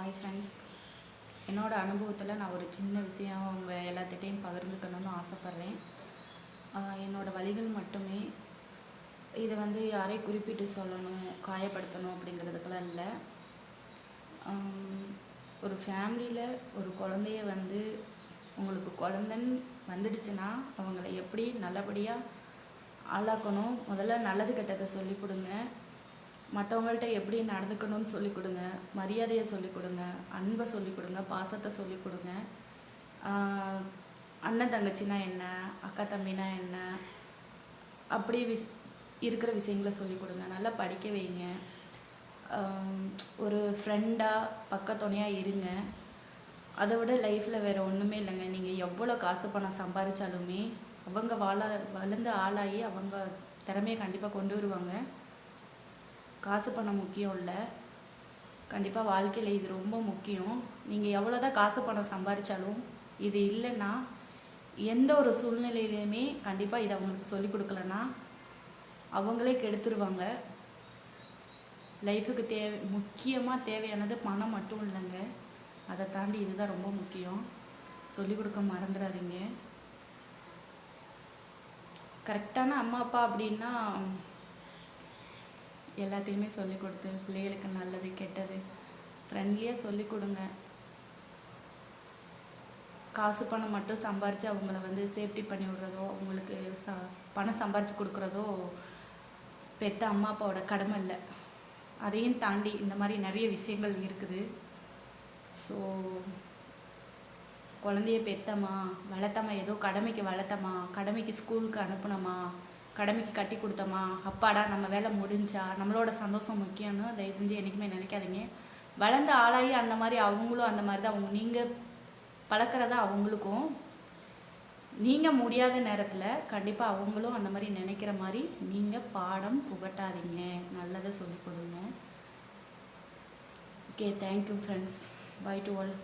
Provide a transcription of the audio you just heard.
Hi friends, என்னோடய அனுபவத்தில் நான் ஒரு சின்ன விஷயம் அவங்க எல்லாத்திட்டையும் பகிர்ந்துக்கணும்னு ஆசைப்பட்றேன். என்னோடய வழிகள் மட்டுமே. இதை யாரையும் குறிப்பிட்டு சொல்லணும், காயப்படுத்தணும் அப்படிங்கிறதுக்கெல்லாம் இல்லை. ஒரு ஃபேமிலியில் ஒரு குழந்தைய உங்களுக்கு குழந்தைன்னு வந்துடுச்சுன்னா அவங்கள எப்படி நல்லபடியாக ஆளாக்கணும், முதல்ல நல்லது கெட்டதை சொல்லிக் கொடுங்க. மற்றவங்கள்ட்ட எப்படி நடந்துக்கணும்னு சொல்லிக் கொடுங்க, மரியாதையை சொல்லிக் கொடுங்க, அன்பை சொல்லிக் கொடுங்க, பாசத்தை சொல்லிக் கொடுங்க. அண்ணன் தங்கச்சின்னா என்ன, அக்கா தம்பினா என்ன, அப்படி இருக்கிற விஷயங்களை சொல்லிக் கொடுங்க. நல்லா படிக்க வைங்க. ஒரு ஃப்ரெண்டாக பக்கத்துணையாக இருங்க. அதை விட லைஃப்பில் வேறு ஒன்றுமே இல்லைங்க. நீங்கள் எவ்வளோ காசு பணம் சம்பாதிச்சாலுமே அவங்க வளர்ந்து ஆளாகி அவங்க திறமையை கண்டிப்பாக கொண்டு வருவாங்க. காசு பணம் முக்கியம் இல்லை, கண்டிப்பாக வாழ்க்கையில் இது ரொம்ப முக்கியம். நீங்கள் எவ்வளோ தான் காசு பணம் சம்பாதிச்சாலும் இது இல்லைன்னா எந்த ஒரு சூழ்நிலையிலையுமே கண்டிப்பாக இதை அவங்களுக்கு சொல்லிக் கொடுக்கலன்னா அவங்களே கெடுத்துருவாங்க. லைஃபுக்கு முக்கியமாக தேவையானது பணம் மட்டும் இல்லைங்க, அதை தாண்டி இதுதான் ரொம்ப முக்கியம். சொல்லிக் கொடுக்க மறந்துடாதீங்க. கரெக்டான அம்மா அப்பா அப்படின்னா எல்லாத்தையுமே சொல்லிக் கொடுத்து பிள்ளைகளுக்கு நல்லது கெட்டது ஃப்ரெண்ட்லியாக சொல்லிக் கொடுங்க. காசு பணம் மட்டும் சம்பாரித்து அவங்கள சேஃப்டி பண்ணி விடுறதோ, அவங்களுக்கு பணம் சம்பாரித்து கொடுக்குறதோ பெற்ற அம்மா அப்பாவோட கடமை இல்லை. அதையும் தாண்டி இந்த மாதிரி நிறைய விஷயங்கள் இருக்குது. ஸோ குழந்தைய பெற்றமா வளர்த்தமா, ஏதோ கடமைக்கு வளர்த்தமா, கடமைக்கு ஸ்கூலுக்கு அனுப்புனமா, கடமைக்கு கட்டி கொடுத்தோமா, அப்பாடா நம்ம வேலை முடிஞ்சா, நம்மளோட சந்தோஷம் முக்கியம்னு தயவு செஞ்சு என்றைக்குமே நினைக்காதீங்க. வளர்ந்த ஆளாகி அந்த மாதிரி அவங்களும் அந்த மாதிரி தான் நீங்கள் பழக்கிறதா அவங்களுக்கும். நீங்கள் முடியாத நேரத்தில் கண்டிப்பாக அவங்களும் அந்த மாதிரி நினைக்கிற மாதிரி நீங்கள் பாடம் புகட்டாதீங்க, நல்லதை சொல்லிக் கொடுங்க. Okay, thank you friends. Bye to all.